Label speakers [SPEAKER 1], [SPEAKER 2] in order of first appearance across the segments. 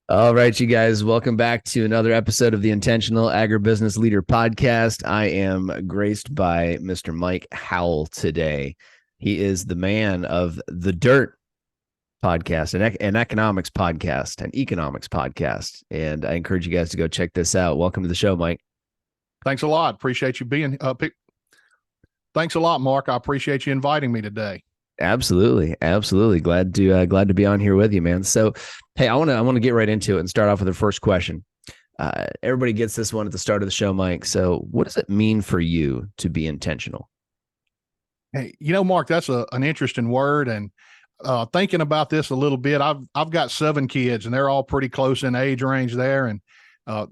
[SPEAKER 1] All right, you guys, welcome back to another episode of the Intentional Agribusiness Leader podcast. I am graced by Mr. Mike Howell today. He is the man of the Dirt podcast, an economics podcast, an eKonomics podcast. And I encourage you guys to go check this out. Welcome to the show, Mike.
[SPEAKER 2] Thanks a lot. Appreciate you being. Thanks a lot, Mark. I appreciate you inviting me today.
[SPEAKER 1] Absolutely. Glad to be on here with you, man. So, hey, I want to get right into it and start off with the first question. Everybody gets this one at the start of the show, Mike. So, what does it mean for you to be intentional?
[SPEAKER 2] Hey, Mark, that's an interesting word. And thinking about this a little bit, I've got 7 kids, and they're all pretty close in age range there, and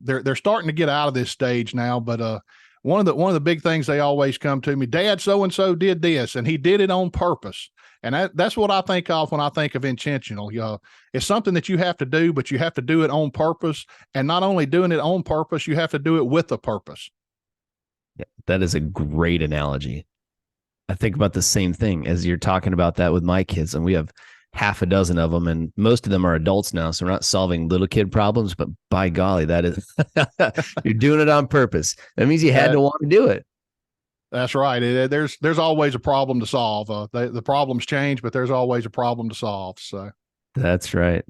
[SPEAKER 2] they're starting to get out of this stage now. But one of the big things they always come to me, Dad, so and so did this, and he did it on purpose. And that's what I think of when I think of intentional. It's something that you have to do, but you have to do it on purpose. And not only doing it on purpose, you have to do it with a purpose.
[SPEAKER 1] Yeah, that is a great analogy. I think about the same thing as you're talking about that with my kids, and we have half a dozen of them, and most of them are adults now, so we're not solving little kid problems. But by golly, that is you're doing it on purpose. That means you had to want to do it.
[SPEAKER 2] That's right. There's always a problem to solve. The problems change, but there's always a problem to solve. So
[SPEAKER 1] that's right.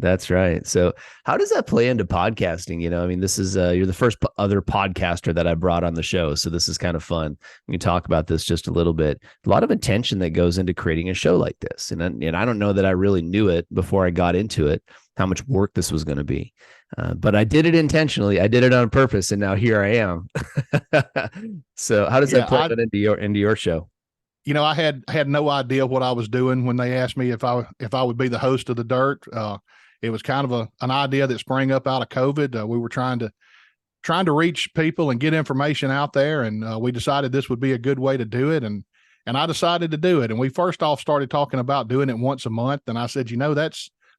[SPEAKER 1] So how does that play into podcasting? I mean, this is you're the first other podcaster that I brought on the show, so this is kind of fun. We can talk about this just a little bit. A lot of intention that goes into creating a show like this, and I don't know that I really knew it before I got into it, how much work this was going to be. But I did it intentionally. I did it on purpose, and now here I am. So how does that play into your show?
[SPEAKER 2] I had no idea what I was doing when they asked me if I would be the host of the Dirt. It was kind of an idea that sprang up out of COVID. We were trying to reach people and get information out there, and we decided this would be a good way to do it. And I decided to do it. And we first off started talking about doing it once a month. And I said,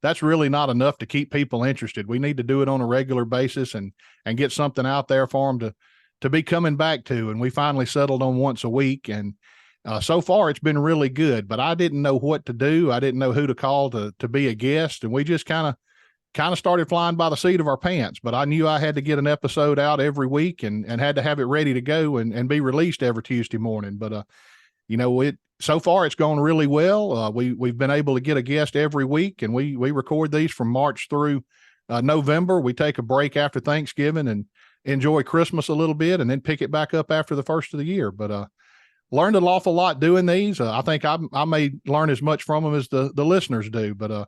[SPEAKER 2] that's really not enough to keep people interested. We need to do it on a regular basis and get something out there for them to be coming back to. And we finally settled on once a week. And so far it's been really good, but I didn't know what to do. I didn't know who to call to be a guest. And we just kind of started flying by the seat of our pants, but I knew I had to get an episode out every week and had to have it ready to go and be released every Tuesday morning. But, so far it's gone really well. We've been able to get a guest every week, and we record these from March through November. We take a break after Thanksgiving and enjoy Christmas a little bit, and then pick it back up after the first of the year. But learned an awful lot doing these. I think I may learn as much from them as the listeners do. But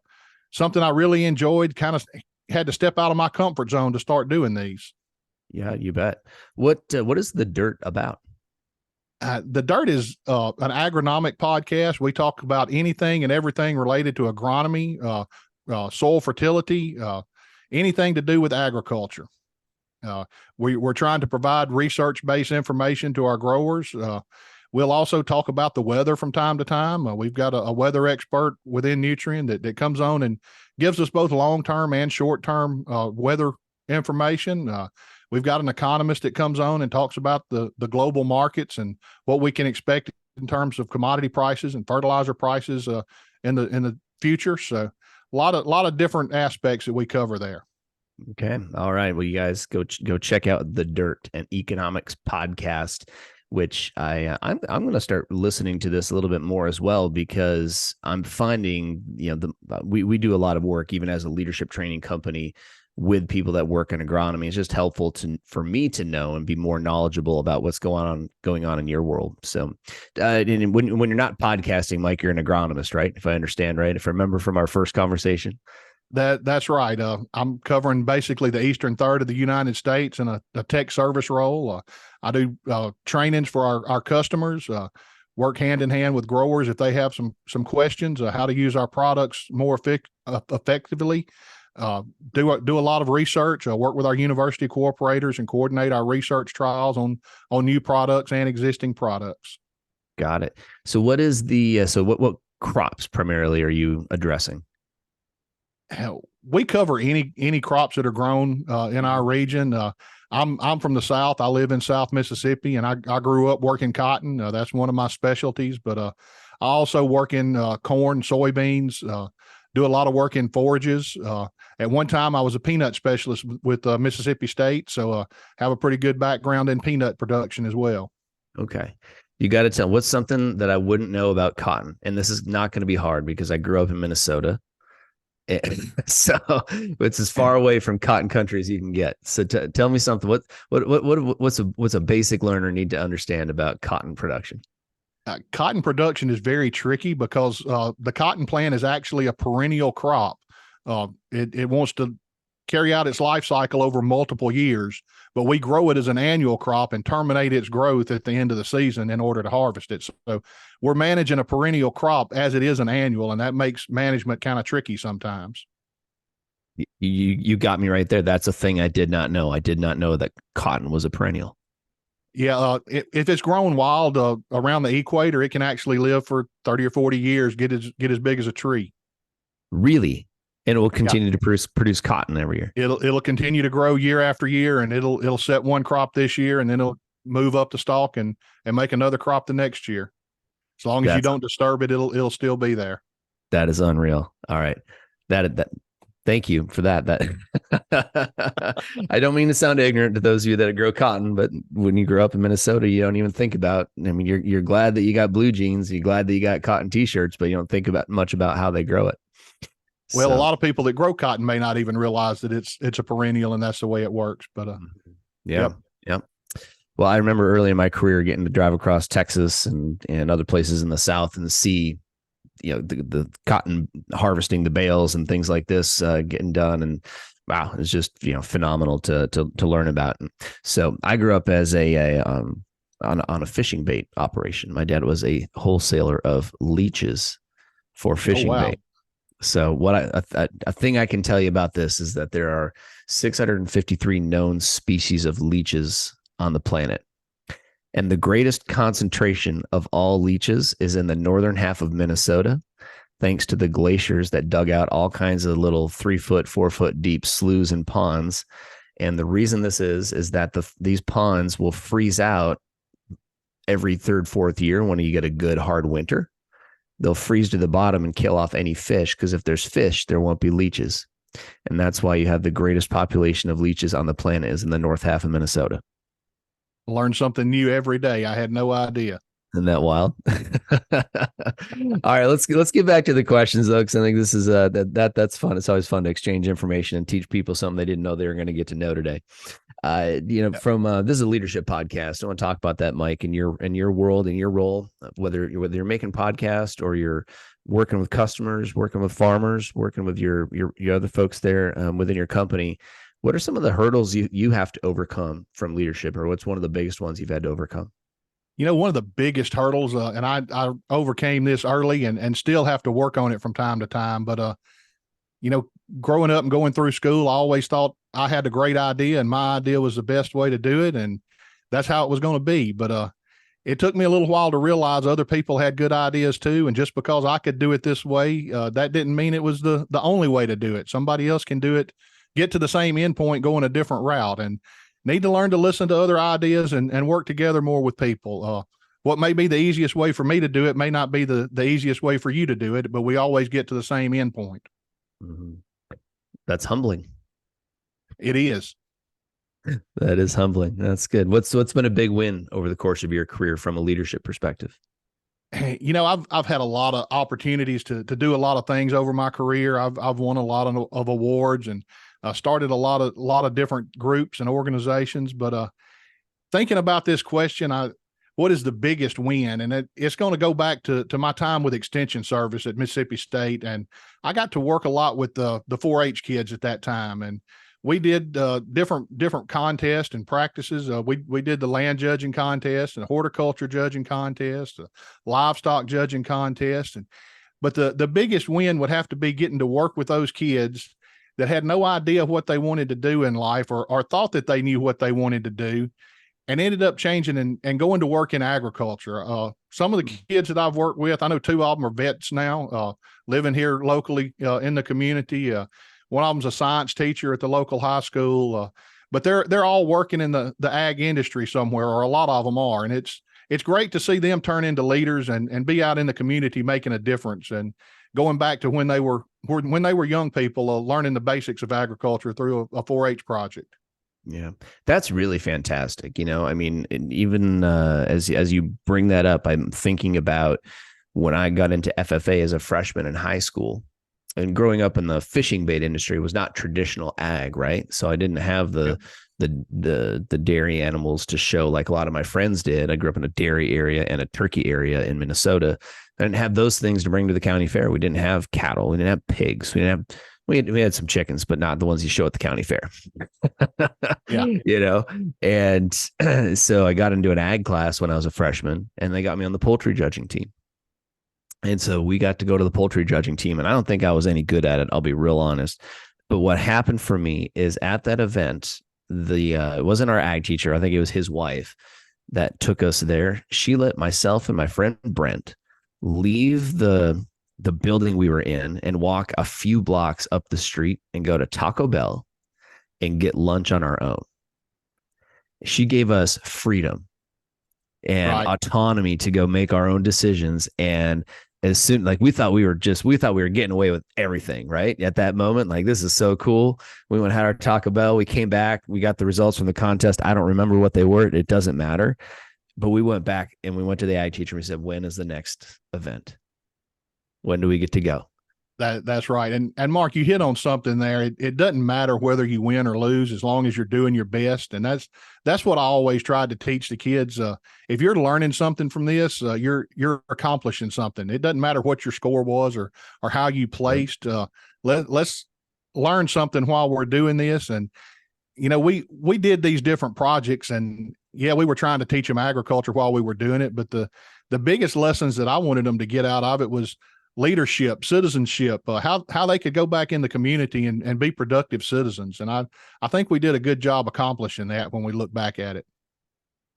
[SPEAKER 2] something I really enjoyed. Kind of had to step out of my comfort zone to start doing these.
[SPEAKER 1] Yeah, you bet. What is the Dirt about?
[SPEAKER 2] The Dirt is an agronomic podcast. We talk about anything and everything related to agronomy, soil fertility, anything to do with agriculture. We're trying to provide research-based information to our growers. We'll also talk about the weather from time to time. We've got a weather expert within Nutrien that comes on and gives us both long-term and short-term weather information. We've got an economist that comes on and talks about the global markets and what we can expect in terms of commodity prices and fertilizer prices in the future. So a lot of different aspects that we cover there.
[SPEAKER 1] Okay. All right. Well, you guys go check out the Dirt and eKonomics podcast, which I'm going to start listening to this a little bit more as well, because I'm finding, we do a lot of work even as a leadership training company with people that work in agronomy. It's just helpful for me to know and be more knowledgeable about what's going on in your world. So when you're not podcasting, Mike, you're an agronomist, right? If I understand right, if I remember from our first conversation.
[SPEAKER 2] That's right. I'm covering basically the eastern third of the United States in a tech service role. I do trainings for our customers, work hand in hand with growers if they have some questions, how to use our products more effectively. Do a lot of research, work with our university cooperators and coordinate our research trials on new products and existing products.
[SPEAKER 1] Got it. So what is what crops primarily are you addressing?
[SPEAKER 2] We cover any crops that are grown in our region. I'm from the South. I live in South Mississippi, and I grew up working cotton. That's one of my specialties, but I also work in corn, soybeans, do a lot of work in forages. At one time, I was a peanut specialist with Mississippi State, so have a pretty good background in peanut production as well.
[SPEAKER 1] Okay. You got to tell what's something that I wouldn't know about cotton. And this is not going to be hard because I grew up in Minnesota. So it's as far away from cotton country as you can get. So tell me something. What's a basic learner need to understand about cotton production?
[SPEAKER 2] Cotton production is very tricky because the cotton plant is actually a perennial crop. It wants to carry out its life cycle over multiple years, but we grow it as an annual crop and terminate its growth at the end of the season in order to harvest it. So we're managing a perennial crop as it is an annual, and that makes management kind of tricky sometimes.
[SPEAKER 1] You got me right there. That's a thing I did not know. I did not know that cotton was a perennial.
[SPEAKER 2] Yeah, if it's grown wild around the equator, it can actually live for 30 or 40 years, get as big as a tree.
[SPEAKER 1] Really? And it will continue to produce cotton every year.
[SPEAKER 2] It'll continue to grow year after year, and it'll set one crop this year, and then it'll move up the stalk and make another crop the next year. As long as you don't disturb it, it'll still be there.
[SPEAKER 1] That is unreal. All right. That thank you for that. I don't mean to sound ignorant to those of you that grow cotton, but when you grow up in Minnesota, you don't even think about, I mean, you're glad that you got blue jeans, you're glad that you got cotton t-shirts, but you don't think much about how they grow it.
[SPEAKER 2] Well, a lot of people that grow cotton may not even realize that it's a perennial and that's the way it works. But
[SPEAKER 1] Yep. Well, I remember early in my career getting to drive across Texas and other places in the South and see, the cotton harvesting, the bales and things like this getting done. And wow, it's just, phenomenal to learn about. And so I grew up as on a fishing bait operation. My dad was a wholesaler of leeches for fishing bait. So what a thing I can tell you about this is that there are 653 known species of leeches on the planet. And the greatest concentration of all leeches is in the northern half of Minnesota, thanks to the glaciers that dug out all kinds of little 3-foot, 4-foot deep sloughs and ponds. And the reason this is that these ponds will freeze out every third, fourth year when you get a good hard winter. They'll freeze to the bottom and kill off any fish, because if there's fish, there won't be leeches. And that's why you have the greatest population of leeches on the planet is in the north half of Minnesota.
[SPEAKER 2] Learn something new every day. I had no idea.
[SPEAKER 1] Isn't that wild? All right, let's get back to the questions though, because I think this is that's fun. It's always fun to exchange information and teach people something they didn't know they were going to get to know today. From this is a leadership podcast. I want to talk about that, Mike, in your world, in your role, whether you're making podcast or you're working with customers, working with farmers, working with your other folks there within your company. What are some of the hurdles you have to overcome from leadership, or what's one of the biggest ones you've had to overcome?
[SPEAKER 2] One of the biggest hurdles, and I overcame this early and still have to work on it from time to time. But, growing up and going through school, I always thought I had a great idea and my idea was the best way to do it. And that's how it was going to be. But it took me a little while to realize other people had good ideas too. And just because I could do it this way, that didn't mean it was the only way to do it. Somebody else can do it, get to the same end point, going a different route, and need to learn to listen to other ideas and work together more with people. What may be the easiest way for me to do it may not be the easiest way for you to do it, but we always get to the same end point.
[SPEAKER 1] Mm-hmm. That's humbling.
[SPEAKER 2] It is.
[SPEAKER 1] That is humbling. That's good. What's been a big win over the course of your career from a leadership perspective?
[SPEAKER 2] I've had a lot of opportunities to do a lot of things over my career. I've won a lot of awards and started a lot of different groups and organizations. But thinking about this question, what is the biggest win? And it's going to go back to my time with Extension Service at Mississippi State, and I got to work a lot with the 4-H kids at that time, and we did different contests and practices. We did the land judging contest and horticulture judging contest, livestock judging contest, but the biggest win would have to be getting to work with those kids that had no idea what they wanted to do in life or thought that they knew what they wanted to do, and ended up changing and going to work in agriculture. Some of the kids that I've worked with, I know 2 of them are vets now, living here locally in the community. One of them's a science teacher at the local high school, but they're all working in the ag industry somewhere, or a lot of them are. And it's great to see them turn into leaders and be out in the community making a difference and going back to when they were young people, learning the basics of agriculture through a 4-H project.
[SPEAKER 1] Yeah, that's really fantastic. I mean, even as you bring that up, I'm thinking about when I got into FFA as a freshman in high school, and growing up in the fishing bait industry was not traditional ag, right? So I didn't have the dairy animals to show like a lot of my friends did. I grew up in a dairy area and a turkey area in Minnesota. I didn't have those things to bring to the county fair. We didn't have cattle. We didn't have pigs. We had some chickens, but not the ones you show at the county fair.
[SPEAKER 2] Yeah.
[SPEAKER 1] And so I got into an ag class when I was a freshman, and they got me on the poultry judging team. And so we got to go to the poultry judging team, and I don't think I was any good at it. I'll be real honest. But what happened for me is at that event, it wasn't our ag teacher. I think it was his wife that took us there. She let myself and my friend Brent leave the building we were in and walk a few blocks up the street and go to Taco Bell and get lunch on our own. She gave us freedom and autonomy to go make our own decisions. And as soon, like we thought we were getting away with everything, right? At that moment, like, this is so cool. We went and had our Taco Bell. We came back. We got the results from the contest. I don't remember what they were. It doesn't matter. But we went back and we went to the ag teacher and we said, when is the next event? When do we get to go?
[SPEAKER 2] That's right. And Mark, you hit on something there. It doesn't matter whether you win or lose, as long as you're doing your best. And that's what I always tried to teach the kids. If you're learning something from this, you're accomplishing something. It doesn't matter what your score was or how you placed. Let's learn something while we're doing this. And we did these different projects, and yeah, we were trying to teach them agriculture while we were doing it. But the biggest lessons that I wanted them to get out of it was leadership, citizenship, how they could go back in the community and be productive citizens. And I think we did a good job accomplishing that when we look back at it.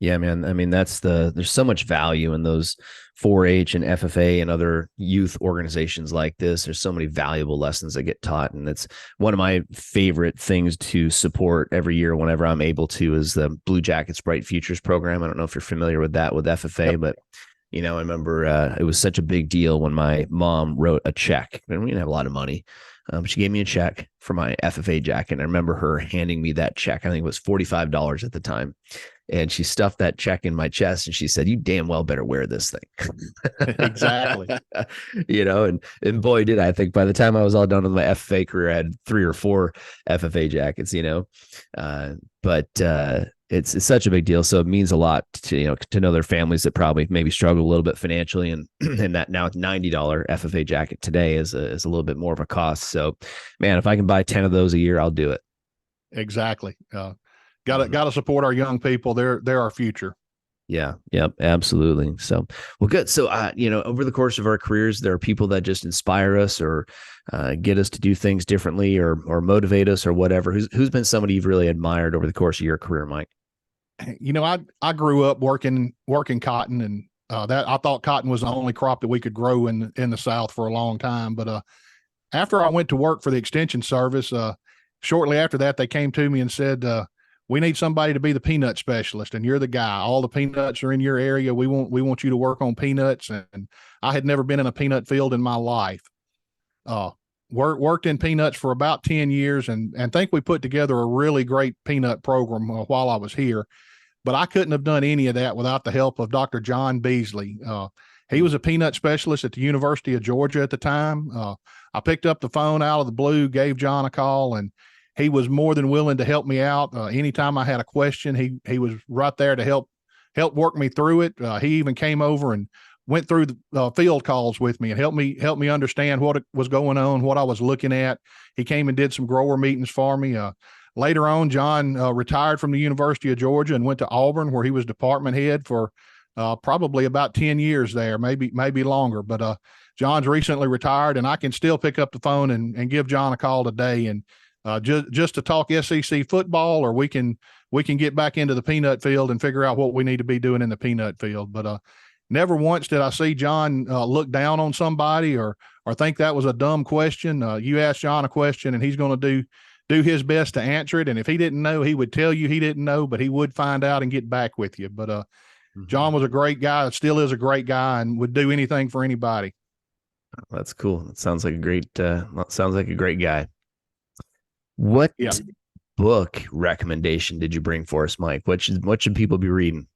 [SPEAKER 1] Yeah, man. I mean, there's so much value in those 4-H and FFA and other youth organizations like this. There's so many valuable lessons that get taught. And it's one of my favorite things to support every year whenever I'm able to is the Blue Jackets Bright Futures program. I don't know if you're familiar with that with FFA, yep. But I remember it was such a big deal when my mom wrote a check. And we didn't have a lot of money. She gave me a check for my FFA jacket. And I remember her handing me that check. I think it was $45 at the time. And she stuffed that check in my chest and she said, "You damn well better wear this thing."
[SPEAKER 2] Exactly.
[SPEAKER 1] And boy, did I think by the time I was all done with my FFA career, I had 3 or 4 FFA jackets, but it's such a big deal. So it means a lot to know their families that probably maybe struggle a little bit financially, and that now $90 FFA jacket today is a little bit more of a cost. So, man, if I can buy 10 of those a year, I'll do it.
[SPEAKER 2] Exactly. Got to support our young people. They're our future.
[SPEAKER 1] Yeah. Yep. Absolutely. So, well, good. So, over the course of our careers, there are people that just inspire us or get us to do things differently or motivate us or whatever. Who's been somebody you've really admired over the course of your career, Mike?
[SPEAKER 2] I grew up working cotton, and that I thought cotton was the only crop that we could grow in the South for a long time. But after I went to work for the Extension Service, shortly after that, they came to me and said, "We need somebody to be the peanut specialist, and you're the guy. All the peanuts are in your area. We want you to work on peanuts." And I had never been in a peanut field in my life. Worked in peanuts for about 10 years and think we put together a really great peanut program while I was here. But I couldn't have done any of that without the help of Dr. John Beasley. He was a peanut specialist at the University of Georgia at the time. I picked up the phone out of the blue, gave John a call, and he was more than willing to help me out. Anytime I had a question, he was right there to help work me through it. He even came over and went through the field calls with me and helped me understand what was going on, what I was looking at. He came and did some grower meetings for me. Later on, John retired from the University of Georgia and went to Auburn, where he was department head for probably about 10 years there, maybe longer. But John's recently retired, and I can still pick up the phone and give John a call today and just to talk SEC football, or we can get back into the peanut field and figure out what we need to be doing in the peanut field. But never once did I see John look down on somebody or think that was a dumb question. You ask John a question, and he's going to do his best to answer it. And if he didn't know, he would tell you he didn't know, but he would find out and get back with you. But John was a great guy, still is a great guy, and would do anything for anybody.
[SPEAKER 1] That's cool. It sounds like a great guy. What
[SPEAKER 2] Yeah.
[SPEAKER 1] book recommendation did you bring for us, Mike? What should people be reading?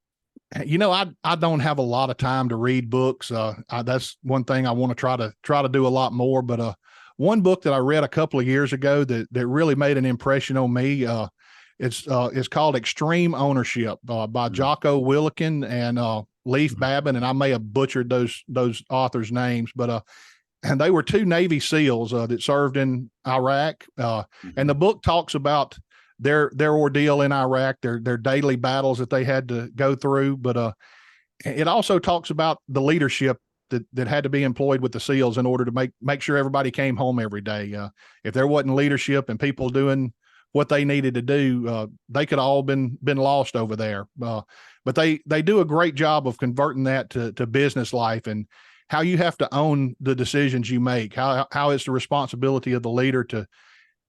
[SPEAKER 2] I don't have a lot of time to read books. That's one thing I want to try to do a lot more. But one book that I read a couple of years ago that really made an impression on me. It's called Extreme Ownership by Jocko Willikin and Leif Babin, and I may have butchered those authors' names, but and they were two Navy SEALs that served in Iraq, and the book talks about their ordeal in Iraq, their daily battles that they had to go through, but it also talks about the leadership that had to be employed with the SEALs in order to make sure everybody came home every day. If there wasn't leadership and people doing what they needed to do, they could have all been lost over there. But they do a great job of converting that to business life and how you have to own the decisions you make, how it's the responsibility of the leader to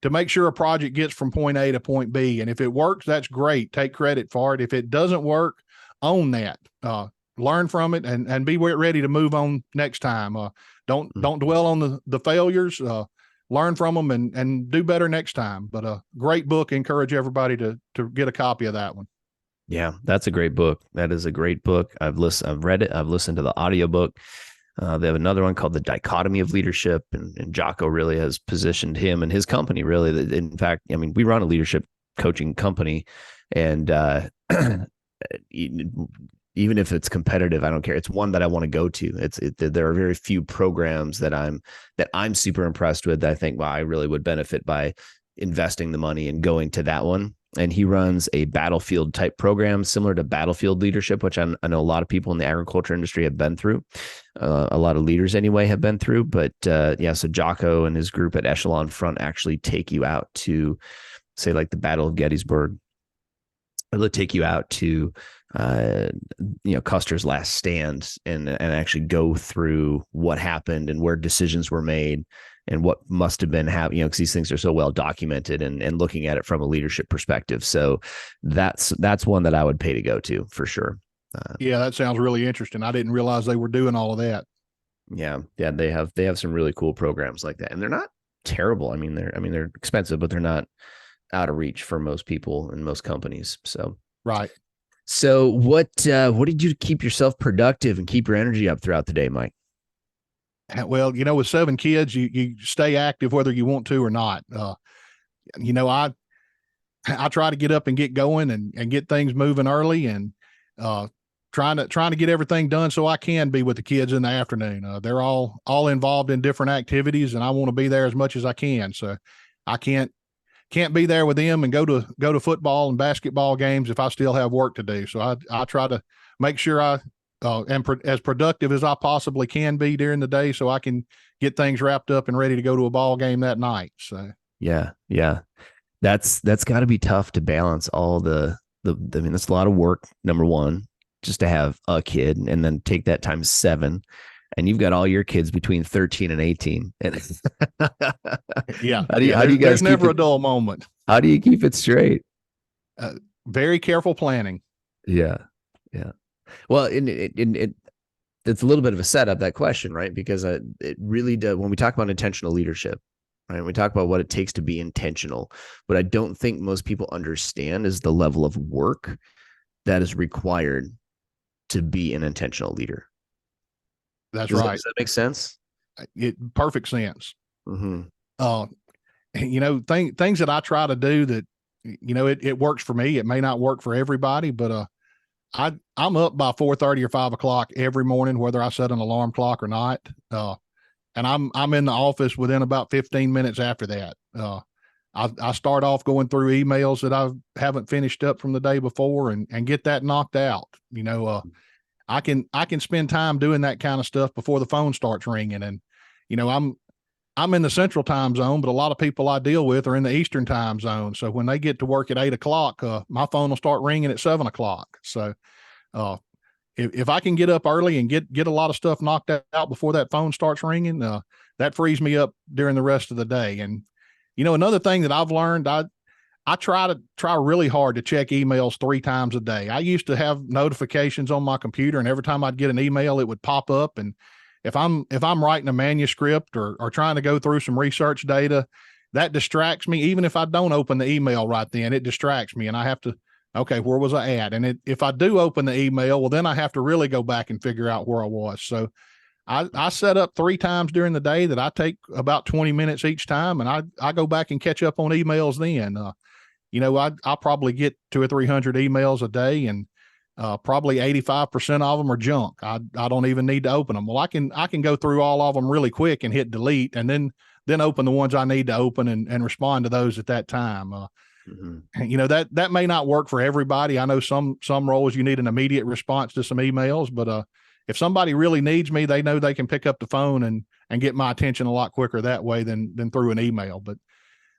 [SPEAKER 2] make sure a project gets from point A to point B. And if it works, that's great. Take credit for it. If it doesn't work, own that. Learn from it and be ready to move on next time. Don't dwell on the failures. Learn from them and do better next time. But a great book. Encourage everybody to get a copy of that one.
[SPEAKER 1] Yeah, that's a great book. That is a great book. I've read it. I've listened to the audiobook. They have another one called The Dichotomy of Leadership, and Jocko really has positioned him and his company really. In fact, I mean, we run a leadership coaching company, and even if it's competitive, I don't care. It's one that I want to go to. There are very few programs that I'm super impressed with that I think, wow, I really would benefit by investing the money and going to that one. And he runs a battlefield type program similar to battlefield leadership, which I know a lot of people in the agriculture industry have been through. A lot of leaders anyway have been through. But so Jocko and his group at Echelon Front actually take you out to, say, like the Battle of Gettysburg. They'll take you out to Custer's last stand and actually go through what happened and where decisions were made and what must have been happening, because these things are so well documented and looking at it from a leadership perspective. So that's one that I would pay to go to for sure.
[SPEAKER 2] Yeah, that sounds really interesting. I didn't realize they were doing all of that.
[SPEAKER 1] Yeah, they have some really cool programs like that, and they're not terrible. I mean, they're expensive, but they're not out of reach for most people and most companies. So
[SPEAKER 2] right.
[SPEAKER 1] So what did you keep yourself productive and keep your energy up throughout the day, Mike?
[SPEAKER 2] Well, with 7 kids, you stay active whether you want to or not. I try to get up and get going and get things moving early and trying to get everything done so I can be with the kids in the afternoon. They're all involved in different activities, and I want to be there as much as I can. So I can't be there with them and go to football and basketball games if I still have work to do. So I try to make sure I am as productive as I possibly can be during the day so I can get things wrapped up and ready to go to a ball game that night. So
[SPEAKER 1] yeah. That's got to be tough to balance all the I mean, that's a lot of work, number one, just to have a kid and then take that times 7. And you've got all your kids between 13 and 18. And
[SPEAKER 2] yeah.
[SPEAKER 1] How do you guys
[SPEAKER 2] there's never a dull moment.
[SPEAKER 1] How do you keep it straight?
[SPEAKER 2] Very careful planning.
[SPEAKER 1] Yeah. Well, it's a little bit of a setup, that question, right? Because it really does. When we talk about intentional leadership, right? We talk about what it takes to be intentional. What I don't think most people understand is the level of work that is required to be an intentional leader.
[SPEAKER 2] That's right.
[SPEAKER 1] Does that make sense?
[SPEAKER 2] Perfect sense.
[SPEAKER 1] Mm-hmm.
[SPEAKER 2] Things that I try to do that, it works for me. It may not work for everybody, but I'm up by 4:30 or 5 o'clock every morning, whether I set an alarm clock or not. And I'm in the office within about 15 minutes after that. I start off going through emails that I haven't finished up from the day before and get that knocked out. I can spend time doing that kind of stuff before the phone starts ringing. And, I'm in the central time zone, but a lot of people I deal with are in the Eastern time zone. So when they get to work at 8 o'clock, my phone will start ringing at 7 o'clock. So, if I can get up early and get a lot of stuff knocked out before that phone starts ringing, that frees me up during the rest of the day. And, another thing that I've learned, I try really hard to check emails 3 times a day. I used to have notifications on my computer, and every time I'd get an email, it would pop up. And if I'm writing a manuscript or trying to go through some research data, that distracts me. Even if I don't open the email right then, it distracts me, and I have to, okay, where was I at? And if I do open the email, well, then I have to really go back and figure out where I was. So I set up 3 times during the day that I take about 20 minutes each time, and I go back and catch up on emails then. I probably get 200 or 300 emails a day, and probably 85% of them are junk. I don't even need to open them. Well, I can go through all of them really quick and hit delete, and then open the ones I need to open and respond to those at that time. That may not work for everybody. I know some roles you need an immediate response to some emails, but if somebody really needs me, they know they can pick up the phone and get my attention a lot quicker that way than through an email. But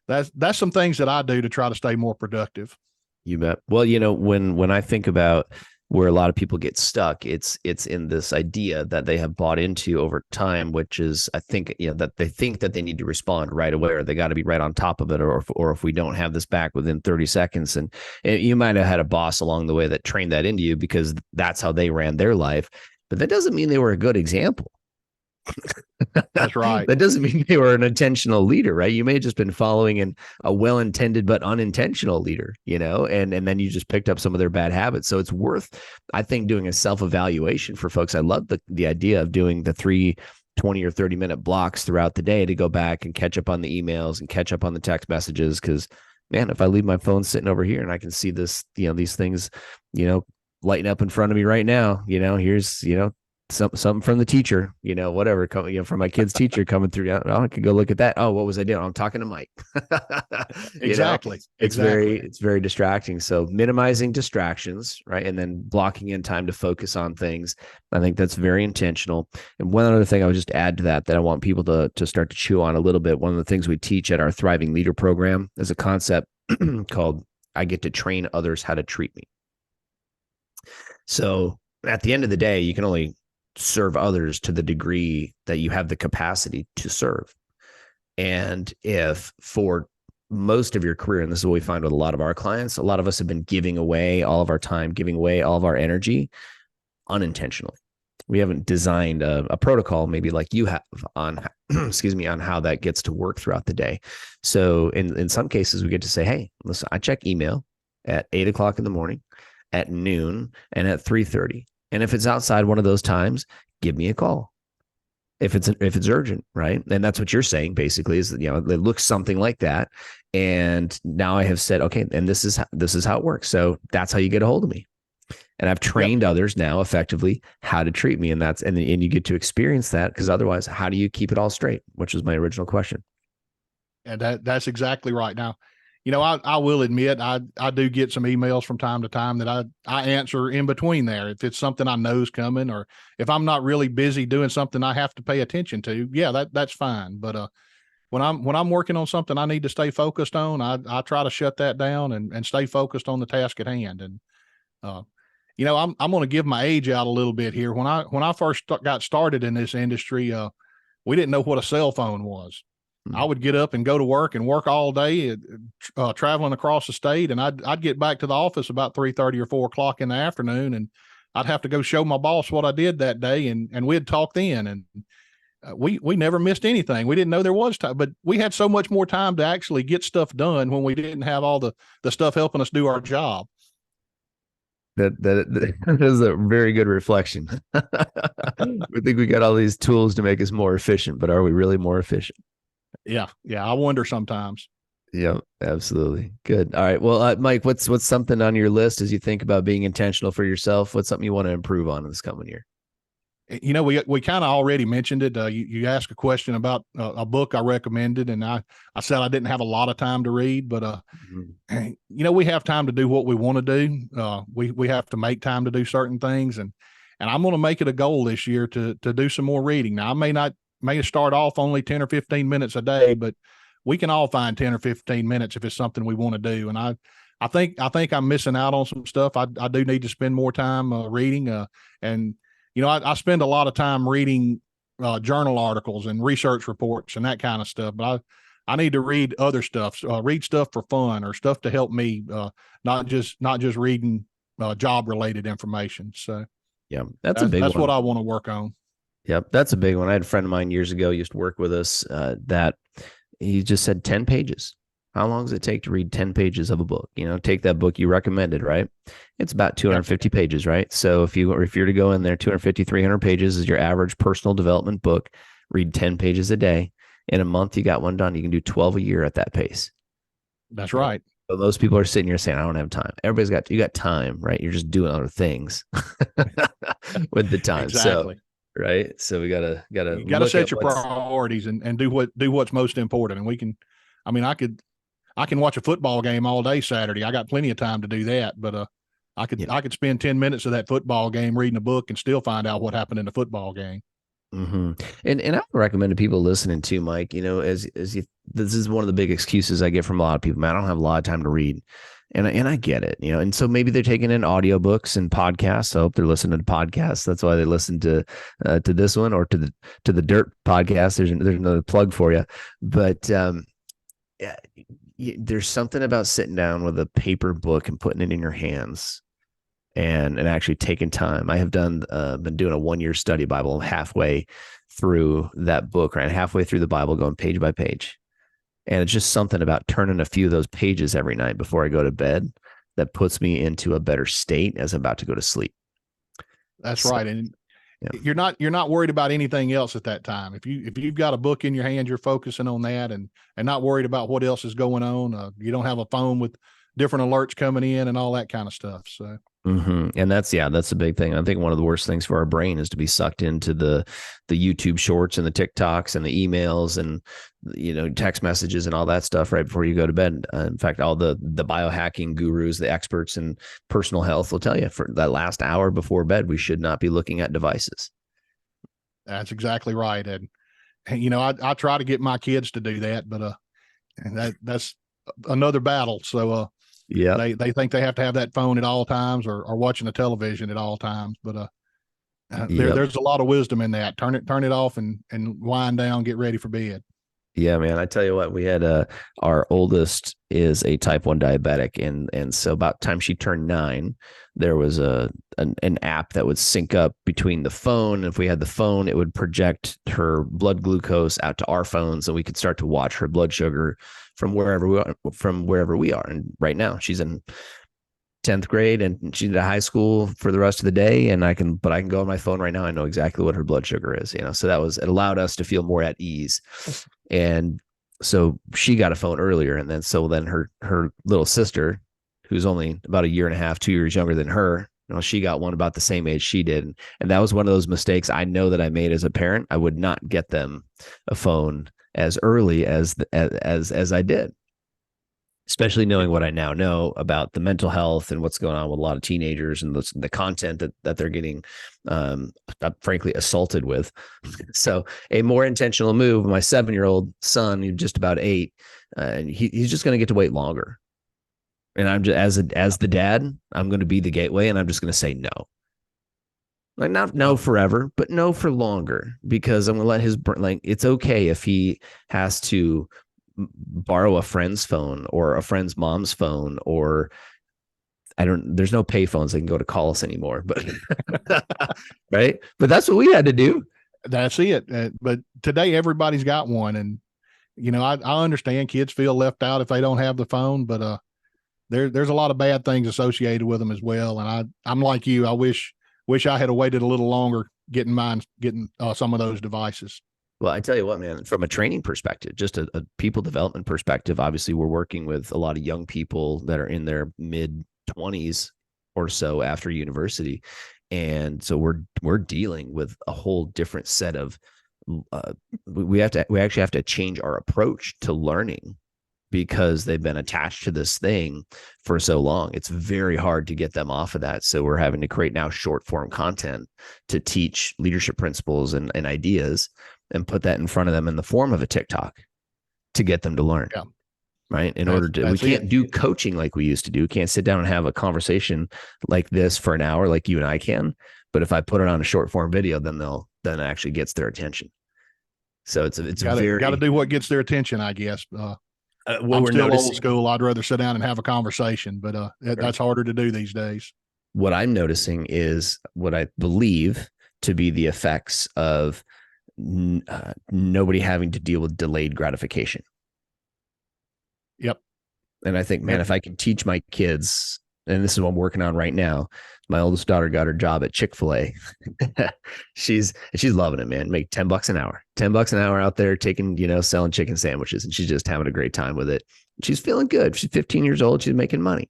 [SPEAKER 2] that's some things that I do to try to stay more productive.
[SPEAKER 1] You bet. Well, when I think about where a lot of people get stuck, it's in this idea that they have bought into over time, which is, I think, that they think that they need to respond right away, or they got to be right on top of it, or if we don't have this back within 30 seconds. And you might have had a boss along the way that trained that into you because that's how they ran their life. But that doesn't mean they were a good example.
[SPEAKER 2] That's right.
[SPEAKER 1] That doesn't mean they were an intentional leader, right? You may have just been following a well-intended but unintentional leader, and then you just picked up some of their bad habits. So it's worth, I think, doing a self-evaluation for folks. I love the idea of doing the 3 20 or 30-minute blocks throughout the day to go back and catch up on the emails and catch up on the text messages. Because, man, if I leave my phone sitting over here and I can see this, these things, lighting up in front of me right now, here's, something from the teacher, whatever, from my kid's teacher coming through. Oh, I could go look at that. Oh, what was I doing? I'm talking to Mike.
[SPEAKER 2] Exactly.
[SPEAKER 1] It's very distracting. So minimizing distractions, right? And then blocking in time to focus on things. I think that's very intentional. And one other thing I would just add to that I want people to start to chew on a little bit. One of the things we teach at our Thriving Leader program is a concept called I get to train others how to treat me. So at the end of the day, you can only serve others to the degree that you have the capacity to serve. And if for most of your career, and this is what we find with a lot of our clients, a lot of us have been giving away all of our time, giving away all of our energy unintentionally. We haven't designed a protocol, maybe like you have, on on how that gets to work throughout the day. So in some cases, we get to say, hey, listen, I check email at 8 o'clock in the morning, at noon, and at 3:30. And if it's outside one of those times, give me a call. If it's urgent, right? And that's what you're saying basically is that, it looks something like that. And now I have said, okay, and this is how it works. So that's how you get a hold of me. And I've trained others now effectively how to treat me. And you get to experience that, because otherwise, how do you keep it all straight? Which was my original question.
[SPEAKER 2] And that's exactly right. Now, I will admit I do get some emails from time to time that I answer in between there. If it's something I know is coming, or if I'm not really busy doing something I have to pay attention to, that's fine. But when I'm working on something I need to stay focused on, I try to shut that down and stay focused on the task at hand. And I'm going to give my age out a little bit here. When I first got started in this industry, we didn't know what a cell phone was. I would get up and go to work and work all day, traveling across the state, and I'd get back to the office about 3:30 or 4 o'clock in the afternoon, and I'd have to go show my boss what I did that day, and we'd talk then, and we never missed anything. We didn't know there was time, but we had so much more time to actually get stuff done when we didn't have all the stuff helping us do our job.
[SPEAKER 1] That is a very good reflection. We think we got all these tools to make us more efficient, but are we really more efficient?
[SPEAKER 2] Yeah. I wonder sometimes.
[SPEAKER 1] Yeah, absolutely. Good. All right. Well, Mike, what's something on your list as you think about being intentional for yourself? What's something you want to improve on in this coming year?
[SPEAKER 2] We kind of already mentioned it. You asked a question about a book I recommended, and I said I didn't have a lot of time to read, but we have time to do what we want to do. We have to make time to do certain things, and I'm going to make it a goal this year to do some more reading. Now, I may start off only 10 or 15 minutes a day, but we can all find 10 or 15 minutes if it's something we want to do. And I think I'm missing out on some stuff. I do need to spend more time reading. And I spend a lot of time reading journal articles and research reports and that kind of stuff. But I need to read other stuff, read stuff for fun or stuff to help me, not just reading job related information. So
[SPEAKER 1] yeah, that's a big one.
[SPEAKER 2] That's what I want to work on.
[SPEAKER 1] Yep. That's a big one. I had a friend of mine years ago used to work with us that he just said 10 pages. How long does it take to read 10 pages of a book? Take that book you recommended, right? It's about
[SPEAKER 2] Yeah,
[SPEAKER 1] 250 pages, right? So if you're to go in there, 250, 300 pages is your average personal development book. Read 10 pages a day. In a month, you got one done. You can do 12 a year at that pace.
[SPEAKER 2] that's
[SPEAKER 1] You know,
[SPEAKER 2] right.
[SPEAKER 1] so those people are sitting here saying, I don't have time. You got time, right? You're just doing other things with the time. So,
[SPEAKER 2] Exactly.
[SPEAKER 1] right. So we gotta
[SPEAKER 2] You got to
[SPEAKER 1] look
[SPEAKER 2] set
[SPEAKER 1] at
[SPEAKER 2] your
[SPEAKER 1] what's.
[SPEAKER 2] priorities and do what's most important. And I mean, I can watch a football game all day Saturday. I got plenty of time to do that, but
[SPEAKER 1] Yeah.
[SPEAKER 2] I could spend 10 minutes of that football game reading a book and still find out what happened in the football game.
[SPEAKER 1] Mm-hmm. And I would recommend to people listening to Mike, as you, this is one of the big excuses I get from a lot of people. Man, I don't have a lot of time to read. And I get it, and so maybe they're taking in audiobooks and podcasts. I hope they're listening to podcasts. That's why they listen to this one or to the Dirt podcast. There's another plug for you. But yeah, there's something about sitting down with a paper book and putting it in your hands and actually taking time. I have been doing a 1 year study Bible. I'm halfway through that book, right? Halfway through the Bible, going page by page. And it's just something about turning a few of those pages every night before I go to bed that puts me into a better state as I'm about to go to sleep.
[SPEAKER 2] That's
[SPEAKER 1] So,
[SPEAKER 2] right. And
[SPEAKER 1] yeah.
[SPEAKER 2] you're not worried about anything else at that time. If you've got a book in your hand, you're focusing on that and not worried about what else is going on. You don't have a phone with different alerts coming in and all that kind of stuff. So
[SPEAKER 1] And that's a big thing. I think one of the worst things for our brain is to be sucked into the YouTube shorts and the TikToks and the emails and text messages and all that stuff right before you go to bed. In fact, all the biohacking gurus, the experts in personal health will tell you for that last hour before bed, we should not be looking at devices.
[SPEAKER 2] that's exactly right. And I try to get my kids to do that, but that's another battle. So
[SPEAKER 1] Yeah.
[SPEAKER 2] they think they have to have that phone at all times or watching the television at all times. But
[SPEAKER 1] Yep.
[SPEAKER 2] there's a lot of wisdom in that. Turn it off and wind down, get ready for bed.
[SPEAKER 1] Yeah, man. I tell you what, we had our oldest is a type 1 diabetic, and so about time she turned 9, there was an app that would sync up between the phone. If we had the phone, it would project her blood glucose out to our phones, and we could start to watch her blood sugar from wherever we are. And right now, she's in 10th grade and she's at high school for the rest of the day. And I can go on my phone right now. I know exactly what her blood sugar is, so it allowed us to feel more at ease. And so she got a phone earlier. And then her little sister, who's only about a year and a half, 2 years younger than her, she got one about the same age she did. And that was one of those mistakes I know that I made as a parent. I would not get them a phone as early as I did, especially knowing what I now know about the mental health and what's going on with a lot of teenagers and the content that they're getting, frankly, assaulted with. So a more intentional move, my 7-year-old son, who's just about 8, and he's just going to get to wait longer. And I'm just, as the dad, I'm going to be the gateway, and I'm just going to say no. Like, not no forever, but no for longer, because I'm going to let his brain, like, it's okay if he has to borrow a friend's phone or a friend's mom's phone, or there's no pay phones that can go to call us anymore, but right. But that's what we had to do.
[SPEAKER 2] That's it. But today everybody's got one. And, I understand kids feel left out if they don't have the phone, but there's a lot of bad things associated with them as well. And I'm like you, I wish I had waited a little longer getting some of those devices.
[SPEAKER 1] Well, I tell you what, man, from a training perspective, just a people development perspective, obviously we're working with a lot of young people that are in their mid 20s or so after university. And so we're dealing with a whole different set of, we actually have to change our approach to learning because they've been attached to this thing for so long. It's very hard to get them off of that. So we're having to create now short form content to teach leadership principles and ideas and put that in front of them in the form of a TikTok to get them to learn.
[SPEAKER 2] Yeah.
[SPEAKER 1] Right. We can't do coaching like we used to do. We can't sit down and have a conversation like this for an hour, like you and I can. But if I put it on a short form video, then it actually gets their attention. So it's got
[SPEAKER 2] to do what gets their attention, I guess. I'm still old school. I'd rather sit down and have a conversation, but that's harder to do these days.
[SPEAKER 1] What I'm noticing is what I believe to be the effects of nobody having to deal with delayed gratification.
[SPEAKER 2] Yep.
[SPEAKER 1] And I think, man, if I can teach my kids, and this is what I'm working on right now, my oldest daughter got her job at Chick-fil-A. she's loving it, man. Make $10 an hour, $10 an hour out there taking, selling chicken sandwiches. And she's just having a great time with it. She's feeling good. She's 15 years old. She's making money.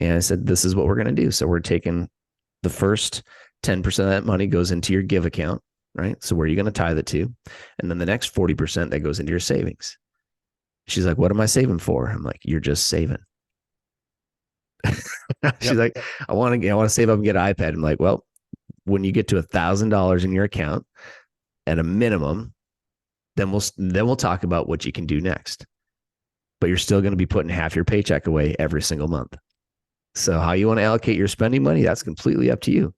[SPEAKER 1] And I said, this is what we're going to do. So we're taking the first 10% of that money goes into your give account, right? So where are you going to tithe it to? And then the next 40% that goes into your savings. She's like, what am I saving for? I'm like, you're just saving. She's like, I want to save up and get an iPad. I'm like, well, when you get to $1,000 in your account at a minimum, then we'll talk about what you can do next. But you're still going to be putting half your paycheck away every single month. So how you want to allocate your spending money, that's completely up to you.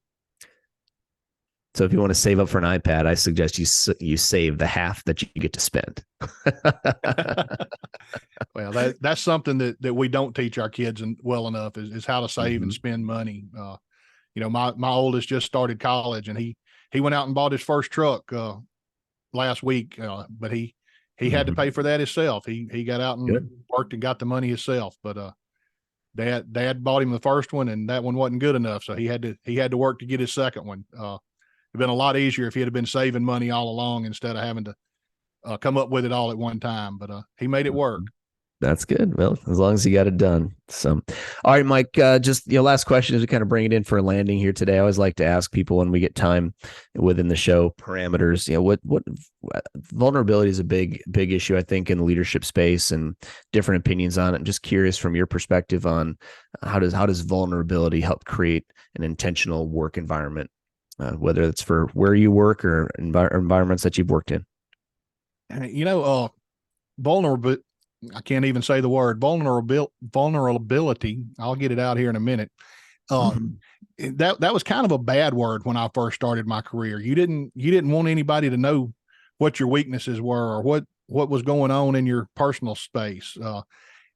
[SPEAKER 1] So if you want to save up for an iPad, I suggest you save the half that you get to spend.
[SPEAKER 2] Well, that's something that we don't teach our kids well enough is how to save and spend money. My oldest just started college, and he went out and bought his first truck last week, but he had to pay for that himself. He got out and worked and got the money himself. But dad bought him the first one, and that one wasn't good enough, so he had to work to get his second one. It'd been a lot easier if he had been saving money all along instead of having to come up with it all at one time. But he made it work.
[SPEAKER 1] That's good. Well, as long as he got it done. So, all right, Mike, just, last question as we kind of bring it in for a landing here today. I always like to ask people when we get time within the show parameters, what vulnerability is a big issue, I think, in the leadership space, and different opinions on it. I'm just curious from your perspective on how does vulnerability help create an intentional work environment, whether it's for where you work or environments that you've worked in.
[SPEAKER 2] Vulnerable. I can't even say the word vulnerability. I'll get it out here in a minute. That was kind of a bad word when I first started my career. You didn't want anybody to know what your weaknesses were or what was going on in your personal space.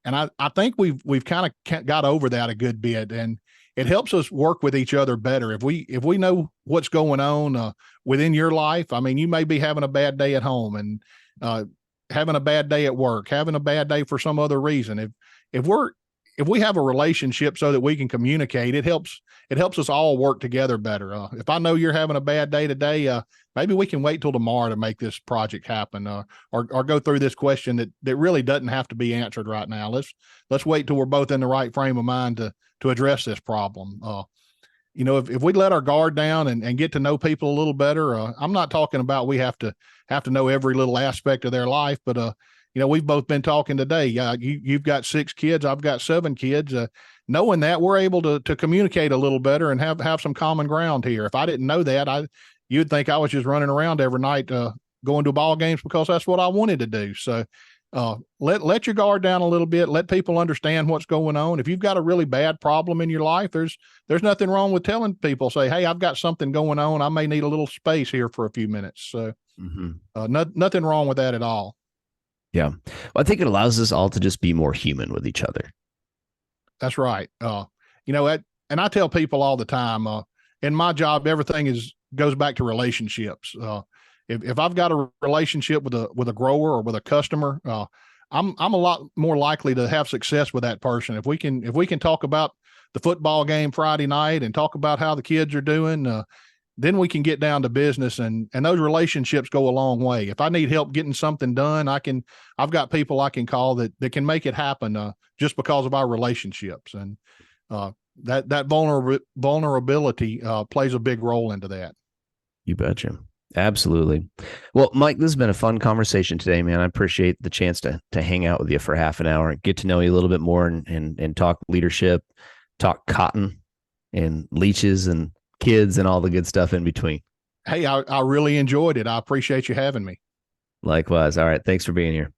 [SPEAKER 2] And I think we've kind of got over that a good bit, and it helps us work with each other better. If we know what's going on within your life, I mean, you may be having a bad day at home and having a bad day at work, having a bad day for some other reason. If we have a relationship so that we can communicate, it helps us all work together better. If I know you're having a bad day today, maybe we can wait till tomorrow to make this project happen, or go through this question that really doesn't have to be answered right now. Let's wait till we're both in the right frame of mind to address this problem. If we let our guard down and get to know people a little better, I'm not talking about we have to know every little aspect of their life, but we've both been talking today. You've got 6 kids, I've got 7 kids. Knowing that, we're able to communicate a little better and have some common ground here. If I didn't know that, you'd think I was just running around every night going to ball games because that's what I wanted to do. So let your guard down a little bit. Let people understand what's going on. If you've got a really bad problem in your life, there's nothing wrong with telling people, say, hey, I've got something going on. I may need a little space here for a few minutes. So nothing wrong with that at all.
[SPEAKER 1] Yeah. Well, I think it allows us all to just be more human with each other.
[SPEAKER 2] That's right. And I tell people all the time, in my job, everything goes back to relationships. If I've got a relationship with a grower or with a customer, I'm a lot more likely to have success with that person. If we can talk about the football game Friday night and talk about how the kids are doing, then we can get down to business, and those relationships go a long way. If I need help getting something done, I've got people I can call that can make it happen just because of our relationships, and that vulnerability plays a big role into that.
[SPEAKER 1] You betcha. Absolutely. Well, Mike, this has been a fun conversation today, man. I appreciate the chance to hang out with you for half an hour and get to know you a little bit more and talk leadership, talk cotton and leeches and kids and all the good stuff in between.
[SPEAKER 2] Hey, I really enjoyed it. I appreciate you having me.
[SPEAKER 1] Likewise. All right. Thanks for being here.